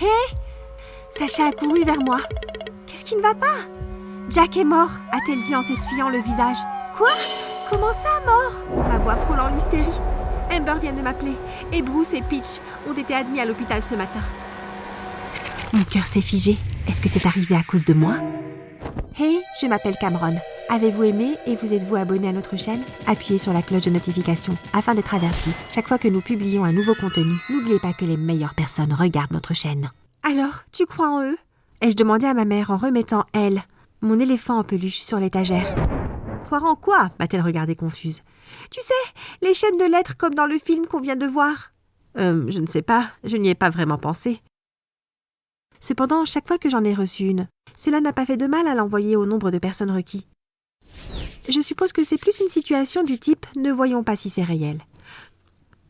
Hé! Sacha a couru vers moi. Qu'est-ce qui ne va pas? Jack est mort, a-t-elle dit en s'essuyant le visage. Quoi? Comment ça, mort? Ma voix frôlant l'hystérie. Amber vient de m'appeler et Bruce et Peach ont été admis à l'hôpital ce matin. Mon cœur s'est figé. Est-ce que c'est arrivé à cause de moi? Hey, je m'appelle Cameron. Avez-vous aimé et vous êtes-vous abonné à notre chaîne? Appuyez sur la cloche de notification afin d'être averti chaque fois que nous publions un nouveau contenu. N'oubliez pas que les meilleures personnes regardent notre chaîne. Alors, tu crois en eux? Ai-je demandé à ma mère en remettant, elle, mon éléphant en peluche sur l'étagère. Croire en quoi? M'a-t-elle regardée confuse. Tu sais, les chaînes de lettres comme dans le film qu'on vient de voir. Je ne sais pas, je n'y ai pas vraiment pensé. Cependant, chaque fois que j'en ai reçu une, cela n'a pas fait de mal à l'envoyer au nombre de personnes requis. Je suppose que c'est plus une situation du type « ne voyons pas si c'est réel ».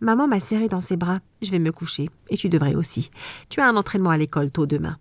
Maman m'a serré dans ses bras. Je vais me coucher, et tu devrais aussi. Tu as un entraînement à l'école tôt demain.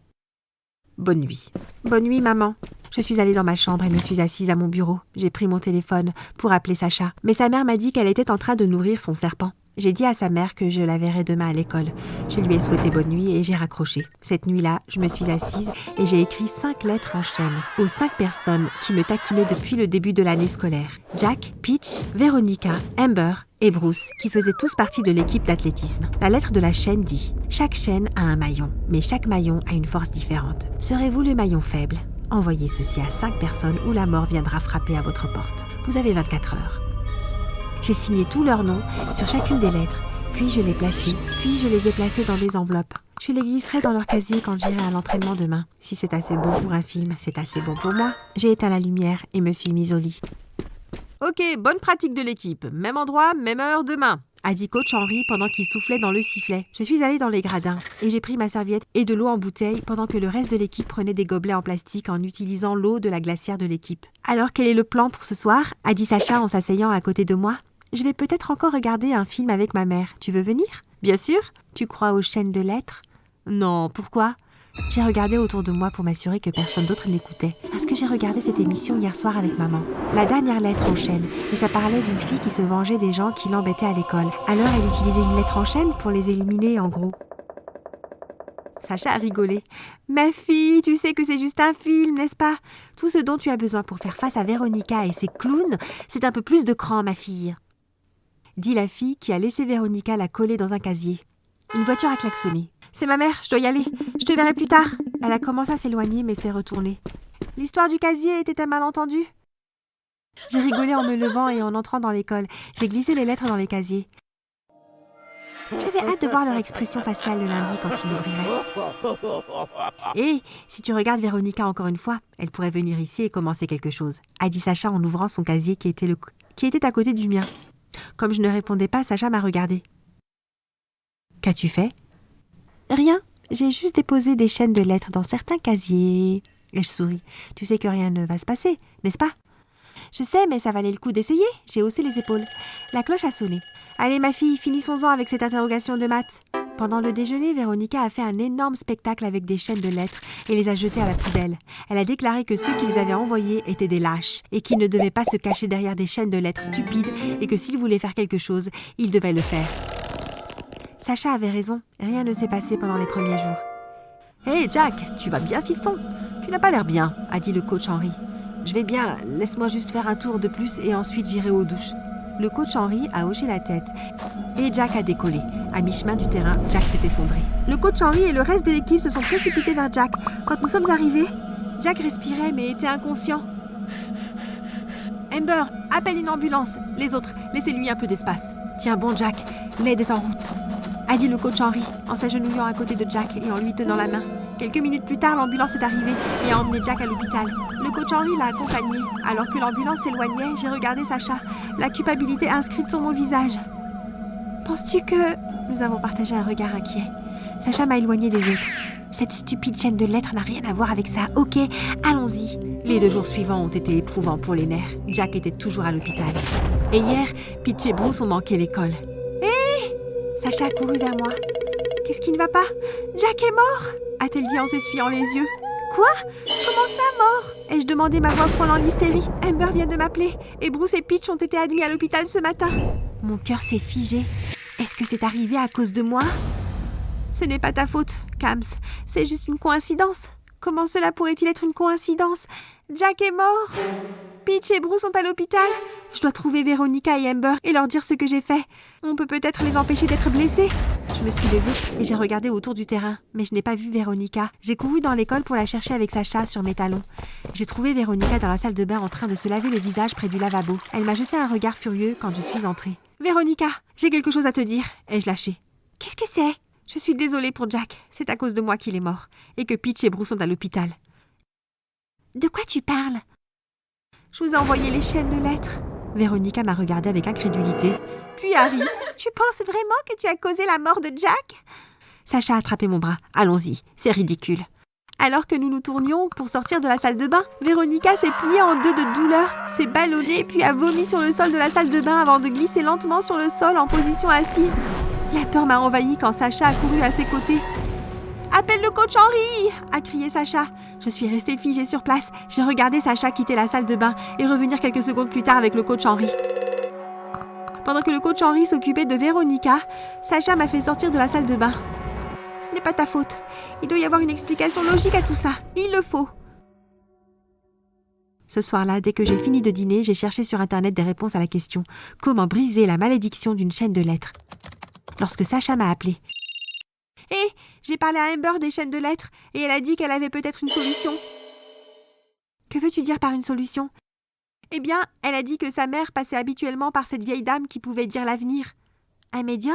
Bonne nuit. Bonne nuit, maman. Je suis allée dans ma chambre et me suis assise à mon bureau. J'ai pris mon téléphone pour appeler Sacha, mais sa mère m'a dit qu'elle était en train de nourrir son serpent. J'ai dit à sa mère que je la verrais demain à l'école. Je lui ai souhaité bonne nuit et j'ai raccroché. Cette nuit-là, je me suis assise et j'ai écrit 5 lettres en chaîne aux 5 personnes qui me taquinaient depuis le début de l'année scolaire. Jack, Peach, Veronica, Amber et Bruce, qui faisaient tous partie de l'équipe d'athlétisme. La lettre de la chaîne dit « Chaque chaîne a un maillon, mais chaque maillon a une force différente. Serez-vous le maillon faible? Envoyez ceci à 5 personnes ou la mort viendra frapper à votre porte. Vous avez 24 heures. » J'ai signé tous leurs noms sur chacune des lettres, puis je les placées, puis je les ai placées dans des enveloppes. Je les glisserai dans leur casier quand j'irai à l'entraînement demain. Si c'est assez bon pour un film, c'est assez bon pour moi. J'ai éteint la lumière et me suis mise au lit. Ok, bonne pratique de l'équipe. Même endroit, même heure demain, a dit coach Henry pendant qu'il soufflait dans le sifflet. Je suis allée dans les gradins et j'ai pris ma serviette et de l'eau en bouteille pendant que le reste de l'équipe prenait des gobelets en plastique en utilisant l'eau de la glacière de l'équipe. Alors quel est le plan pour ce soir? A dit Sacha en s'asseyant à côté de moi. Je vais peut-être encore regarder un film avec ma mère. Tu veux venir? Bien sûr. Tu crois aux chaînes de lettres? Non, pourquoi? J'ai regardé autour de moi pour m'assurer que personne d'autre n'écoutait. Parce que j'ai regardé cette émission hier soir avec maman. La dernière lettre en chaîne. Et ça parlait d'une fille qui se vengeait des gens qui l'embêtaient à l'école. Alors elle utilisait une lettre en chaîne pour les éliminer en gros. Sacha a rigolé. « Ma fille, tu sais que c'est juste un film, n'est-ce pas? Tout ce dont tu as besoin pour faire face à Veronica et ses clowns, c'est un peu plus de cran, ma fille. » dit la fille qui a laissé Veronica la coller dans un casier. Une voiture a klaxonné. « C'est ma mère, je dois y aller. Je te verrai plus tard. » Elle a commencé à s'éloigner mais s'est retournée. « L'histoire du casier était un malentendu ?» J'ai rigolé en me levant et en entrant dans l'école. J'ai glissé les lettres dans les casiers. J'avais hâte de voir leur expression faciale le lundi quand ils l'ouvriraient. « Et si tu regardes Veronica encore une fois, elle pourrait venir ici et commencer quelque chose, » a dit Sacha en ouvrant son casier qui était à côté du mien. Comme je ne répondais pas, Sacha m'a regardée. « Qu'as-tu fait ?»« Rien, j'ai juste déposé des chaînes de lettres dans certains casiers. » Et je souris. « Tu sais que rien ne va se passer, n'est-ce pas ?»« Je sais, mais ça valait le coup d'essayer. » J'ai haussé les épaules. La cloche a sonné. « Allez ma fille, finissons-en avec cette interrogation de maths. » Pendant le déjeuner, Veronica a fait un énorme spectacle avec des chaînes de lettres et les a jetées à la poubelle. Elle a déclaré que ceux qui les avaient envoyés étaient des lâches et qu'ils ne devaient pas se cacher derrière des chaînes de lettres stupides et que s'ils voulaient faire quelque chose, ils devaient le faire. Sacha avait raison, rien ne s'est passé pendant les premiers jours. « Hé Jack, tu vas bien fiston? Tu n'as pas l'air bien, » a dit le coach Henry. « Je vais bien, laisse-moi juste faire un tour de plus et ensuite j'irai aux douches. » Le coach Henry a hoché la tête et Jack a décollé. À mi-chemin du terrain, Jack s'est effondré. Le coach Henry et le reste de l'équipe se sont précipités vers Jack. Quand nous sommes arrivés, Jack respirait mais était inconscient. « Amber, appelle une ambulance. Les autres, laissez-lui un peu d'espace. Tiens bon Jack, l'aide est en route. » a dit le coach Henry en s'agenouillant à côté de Jack et en lui tenant la main. Quelques minutes plus tard, l'ambulance est arrivée et a emmené Jack à l'hôpital. Le coach Henry l'a accompagné. Alors que l'ambulance s'éloignait, j'ai regardé Sacha, la culpabilité inscrite sur mon visage. « Penses-tu que... » Nous avons partagé un regard inquiet. Sacha m'a éloigné des autres. Cette stupide chaîne de lettres n'a rien à voir avec ça. Ok, allons-y. Les 2 jours suivants ont été éprouvants pour les nerfs. Jack était toujours à l'hôpital. Et hier, Peach et Bruce ont manqué l'école. Sacha a couru vers moi. « Qu'est-ce qui ne va pas? Jack est mort !» a-t-elle dit en s'essuyant les yeux. « Quoi? Comment ça, mort ?» ai-je demandé, ma voix frôlant l'hystérie. Amber vient de m'appeler et Bruce et Peach ont été admis à l'hôpital ce matin. Mon cœur s'est figé. Est-ce que c'est arrivé à cause de moi? Ce n'est pas ta faute, Kams. C'est juste une coïncidence. Comment cela pourrait-il être une coïncidence? Jack est mort. Peach et Bruce sont à l'hôpital. Je dois trouver Veronica et Amber et leur dire ce que j'ai fait. On peut peut-être les empêcher d'être blessés. Je me suis levée et j'ai regardé autour du terrain, mais je n'ai pas vu Veronica. J'ai couru dans l'école pour la chercher avec Sacha sur mes talons. J'ai trouvé Veronica dans la salle de bain en train de se laver le visage près du lavabo. Elle m'a jeté un regard furieux quand je suis entrée. « Veronica, j'ai quelque chose à te dire », ai-je lâché. « Qu'est-ce que c'est ?»« Je suis désolée pour Jack. C'est à cause de moi qu'il est mort. Et que Peach et Bruce sont à l'hôpital. »« De quoi tu parles ?»« Je vous ai envoyé les chaînes de lettres. » Veronica m'a regardée avec incrédulité. Puis Harry, « Tu penses vraiment que tu as causé la mort de Jack ?» Sacha a attrapé mon bras. « Allons-y, c'est ridicule. » Alors que nous nous tournions pour sortir de la salle de bain, Veronica s'est pliée en deux de douleur, s'est ballonnée puis a vomi sur le sol de la salle de bain avant de glisser lentement sur le sol en position assise. La peur m'a envahie quand Sacha a couru à ses côtés. « Appelle le coach Henry !» a crié Sacha. Je suis restée figée sur place. J'ai regardé Sacha quitter la salle de bain et revenir quelques secondes plus tard avec le coach Henry. Pendant que le coach Henry s'occupait de Veronica, Sacha m'a fait sortir de la salle de bain. « Ce n'est pas ta faute. Il doit y avoir une explication logique à tout ça. Il le faut. » Ce soir-là, dès que j'ai fini de dîner, j'ai cherché sur Internet des réponses à la question « Comment briser la malédiction d'une chaîne de lettres ?» Lorsque Sacha m'a appelée. « Hé, j'ai parlé à Amber des chaînes de lettres et elle a dit qu'elle avait peut-être une solution. » « Que veux-tu dire par une solution ?»« Eh bien, elle a dit que sa mère passait habituellement par cette vieille dame qui pouvait dire l'avenir. »« Un médium ?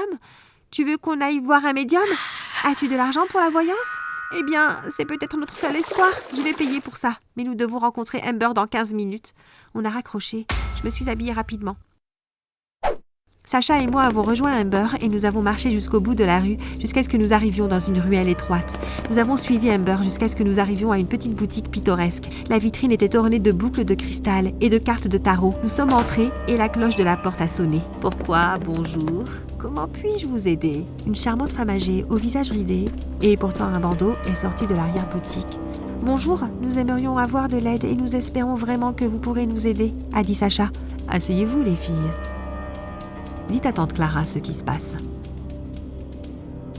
Tu veux qu'on aille voir un médium ? As-tu de l'argent pour la voyance ? Eh bien, c'est peut-être notre seul espoir. Je vais payer pour ça. Mais nous devons rencontrer Amber dans 15 minutes. » On a raccroché. Je me suis habillée rapidement. Sacha et moi avons rejoint Amber et nous avons marché jusqu'au bout de la rue jusqu'à ce que nous arrivions dans une ruelle étroite. Nous avons suivi Amber jusqu'à ce que nous arrivions à une petite boutique pittoresque. La vitrine était ornée de boucles de cristal et de cartes de tarot. Nous sommes entrés et la cloche de la porte a sonné. « Pourquoi, bonjour. Comment puis-je vous aider ?» Une charmante femme âgée, au visage ridé et portant un bandeau, est sortie de l'arrière-boutique. « Bonjour, nous aimerions avoir de l'aide et nous espérons vraiment que vous pourrez nous aider, » a dit Sacha. « Asseyez-vous, les filles. Dites à tante Clara ce qui se passe. »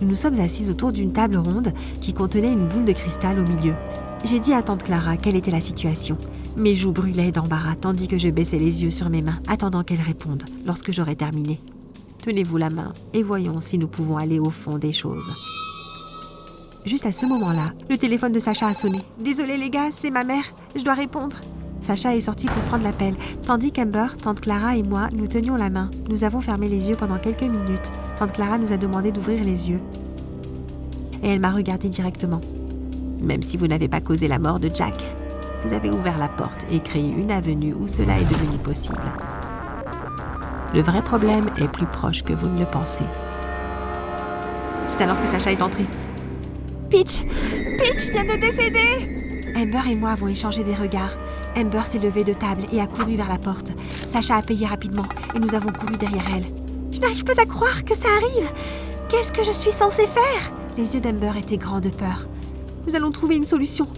Nous nous sommes assises autour d'une table ronde qui contenait une boule de cristal au milieu. J'ai dit à tante Clara quelle était la situation. Mes joues brûlaient d'embarras tandis que je baissais les yeux sur mes mains, attendant qu'elle réponde lorsque j'aurai terminé. Tenez-vous la main et voyons si nous pouvons aller au fond des choses. Juste à ce moment-là, le téléphone de Sacha a sonné. « Désolée les gars, c'est ma mère, je dois répondre. » Sacha est sorti pour prendre l'appel, tandis qu'Amber, tante Clara et moi, nous tenions la main. Nous avons fermé les yeux pendant quelques minutes. Tante Clara nous a demandé d'ouvrir les yeux. Et elle m'a regardé directement. « Même si vous n'avez pas causé la mort de Jack, vous avez ouvert la porte et créé une avenue où cela est devenu possible. Le vrai problème est plus proche que vous ne le pensez. » C'est alors que Sacha est entré. « Peach vient de décéder !» Amber et moi avons échangé des regards. Amber s'est levée de table et a couru vers la porte. Sacha a payé rapidement et nous avons couru derrière elle. « Je n'arrive pas à croire que ça arrive. Qu'est-ce que je suis censée faire ?» Les yeux d'Amber étaient grands de peur. « Nous allons trouver une solution.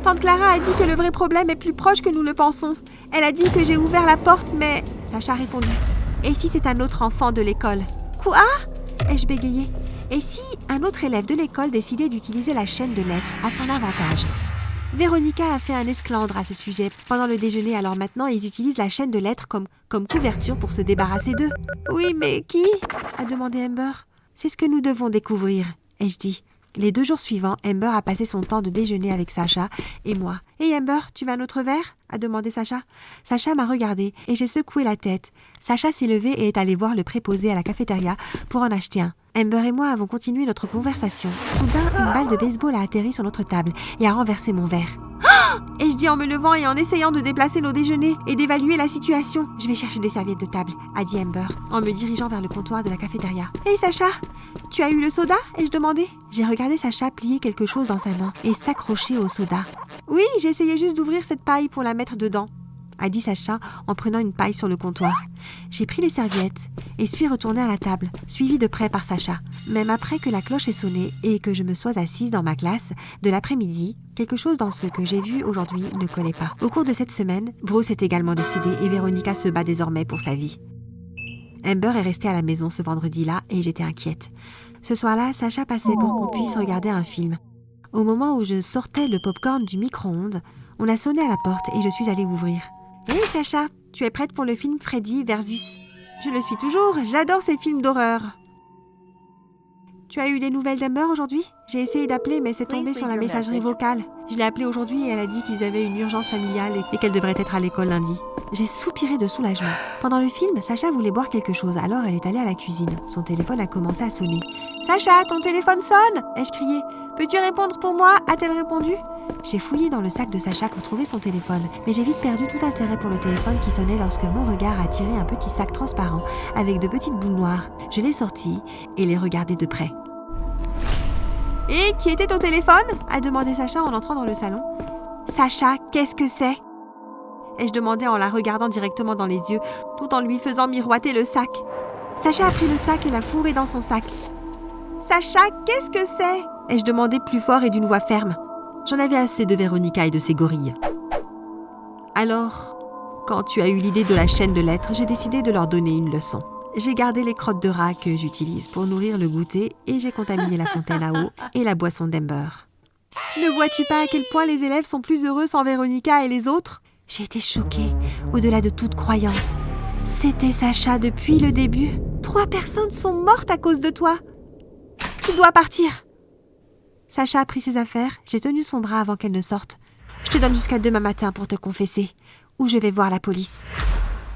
Tante Clara a dit que le vrai problème est plus proche que nous le pensons. Elle a dit que j'ai ouvert la porte, mais... » Sacha a répondu. « Et si c'est un autre enfant de l'école ?»« Quoi ?» ai-je bégayé. « Et si un autre élève de l'école décidait d'utiliser la chaîne de lettres à son avantage ?» Veronica a fait un esclandre à ce sujet pendant le déjeuner, alors maintenant ils utilisent la chaîne de lettres comme couverture pour se débarrasser d'eux. « Oui, mais qui ?» a demandé Amber. « C'est ce que nous devons découvrir, » ai-je dit. Les 2 jours suivants, Amber a passé son temps de déjeuner avec Sacha et moi. « Hey Amber, tu veux un autre verre ?» a demandé Sacha. Sacha m'a regardé et j'ai secoué la tête. Sacha s'est levé et est allé voir le préposé à la cafétéria pour en acheter un. Amber et moi avons continué notre conversation. Soudain, une balle de baseball a atterri sur notre table et a renversé mon verre. Ai-je dit en me levant et en essayant de déplacer nos déjeuners et d'évaluer la situation. « Je vais chercher des serviettes de table, » a dit Amber, en me dirigeant vers le comptoir de la cafétéria. « Hey Sacha, tu as eu le soda ?» ai-je demandé. J'ai regardé Sacha plier quelque chose dans sa main et s'accrocher au soda. « Oui, j'ai essayé juste d'ouvrir cette paille pour la mettre dedans, » a dit Sacha en prenant une paille sur le comptoir. J'ai pris les serviettes et suis retournée à la table, suivie de près par Sacha. Même après que la cloche ait sonné et que je me sois assise dans ma classe de l'après-midi, quelque chose dans ce que j'ai vu aujourd'hui ne collait pas. Au cours de cette semaine, Bruce est également décédé et Veronica se bat désormais pour sa vie. Amber est restée à la maison ce vendredi-là et j'étais inquiète. Ce soir-là, Sacha passait pour qu'on puisse regarder un film. Au moment où je sortais le popcorn du micro-ondes, on a sonné à la porte et je suis allée ouvrir. « Hé Sacha, tu es prête pour le film Freddy versus ?» Je le suis toujours, j'adore ces films d'horreur. Tu as eu des nouvelles d'Amber aujourd'hui ? J'ai essayé d'appeler mais c'est tombé sur la messagerie vocale. Je l'ai appelée aujourd'hui et elle a dit qu'ils avaient une urgence familiale et qu'elle devrait être à l'école lundi. J'ai soupiré de soulagement. Pendant le film, Sacha voulait boire quelque chose, alors elle est allée à la cuisine. Son téléphone a commencé à sonner. « Sacha, ton téléphone sonne !» ai-je crié. « Peux-tu répondre pour moi ?» a-t-elle répondu. J'ai fouillé dans le sac de Sacha pour trouver son téléphone, mais j'ai vite perdu tout intérêt pour le téléphone qui sonnait lorsque mon regard a tiré un petit sac transparent avec de petites boules noires. Je l'ai sorti et l'ai regardé de près. « Et qui était ton téléphone ?» a demandé Sacha en entrant dans le salon. « Sacha, qu'est-ce que c'est ?» ai-je demandé en la regardant directement dans les yeux, tout en lui faisant miroiter le sac. Sacha a pris le sac et l'a fourré dans son sac. « Sacha, qu'est-ce que c'est ?» ai-je demandé plus fort et d'une voix ferme. J'en avais assez de Véronica et de ses gorilles. Alors, quand tu as eu l'idée de la chaîne de lettres, j'ai décidé de leur donner une leçon. J'ai gardé les crottes de rat que j'utilise pour nourrir le goûter et j'ai contaminé la fontaine à eau et la boisson d'Amber. Ne vois-tu pas à quel point les élèves sont plus heureux sans Véronica et les autres ? J'ai été choquée, au-delà de toute croyance. C'était Sacha depuis le début. 3 personnes sont mortes à cause de toi. Tu dois partir. Sacha a pris ses affaires, j'ai tenu son bras avant qu'elle ne sorte. Je te donne jusqu'à demain matin pour te confesser, ou je vais voir la police.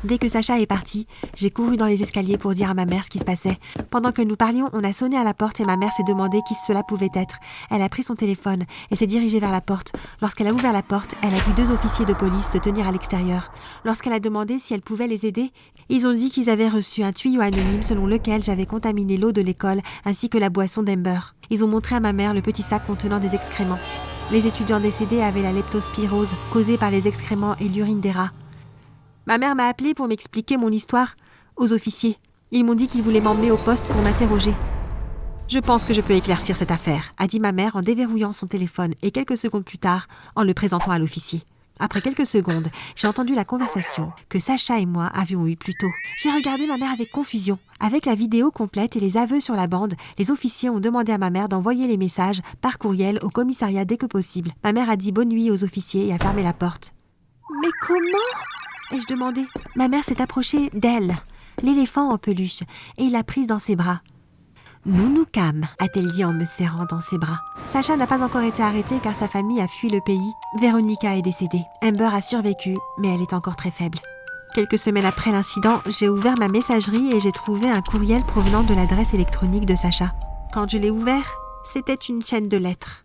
Dès que Sacha est parti, j'ai couru dans les escaliers pour dire à ma mère ce qui se passait. Pendant que nous parlions, on a sonné à la porte et ma mère s'est demandé qui cela pouvait être. Elle a pris son téléphone et s'est dirigée vers la porte. Lorsqu'elle a ouvert la porte, elle a vu 2 officiers de police se tenir à l'extérieur. Lorsqu'elle a demandé si elle pouvait les aider, ils ont dit qu'ils avaient reçu un tuyau anonyme selon lequel j'avais contaminé l'eau de l'école ainsi que la boisson d'Amber. Ils ont montré à ma mère le petit sac contenant des excréments. Les étudiants décédés avaient la leptospirose causée par les excréments et l'urine des rats. Ma mère m'a appelée pour m'expliquer mon histoire aux officiers. Ils m'ont dit qu'ils voulaient m'emmener au poste pour m'interroger. « Je pense que je peux éclaircir cette affaire », a dit ma mère en déverrouillant son téléphone et quelques secondes plus tard, en le présentant à l'officier. Après quelques secondes, j'ai entendu la conversation que Sacha et moi avions eue plus tôt. J'ai regardé ma mère avec confusion. Avec la vidéo complète et les aveux sur la bande, les officiers ont demandé à ma mère d'envoyer les messages par courriel au commissariat dès que possible. Ma mère a dit bonne nuit aux officiers et a fermé la porte. « Mais comment ?» ai-je demandé. Ma mère s'est approchée d'elle, l'éléphant en peluche, et l'a prise dans ses bras. « Nounoukam » a-t-elle dit en me serrant dans ses bras. Sacha n'a pas encore été arrêté car sa famille a fui le pays. Véronica est décédée. Amber a survécu, mais elle est encore très faible. Quelques semaines après l'incident, j'ai ouvert ma messagerie et j'ai trouvé un courriel provenant de l'adresse électronique de Sacha. Quand je l'ai ouvert, c'était une chaîne de lettres.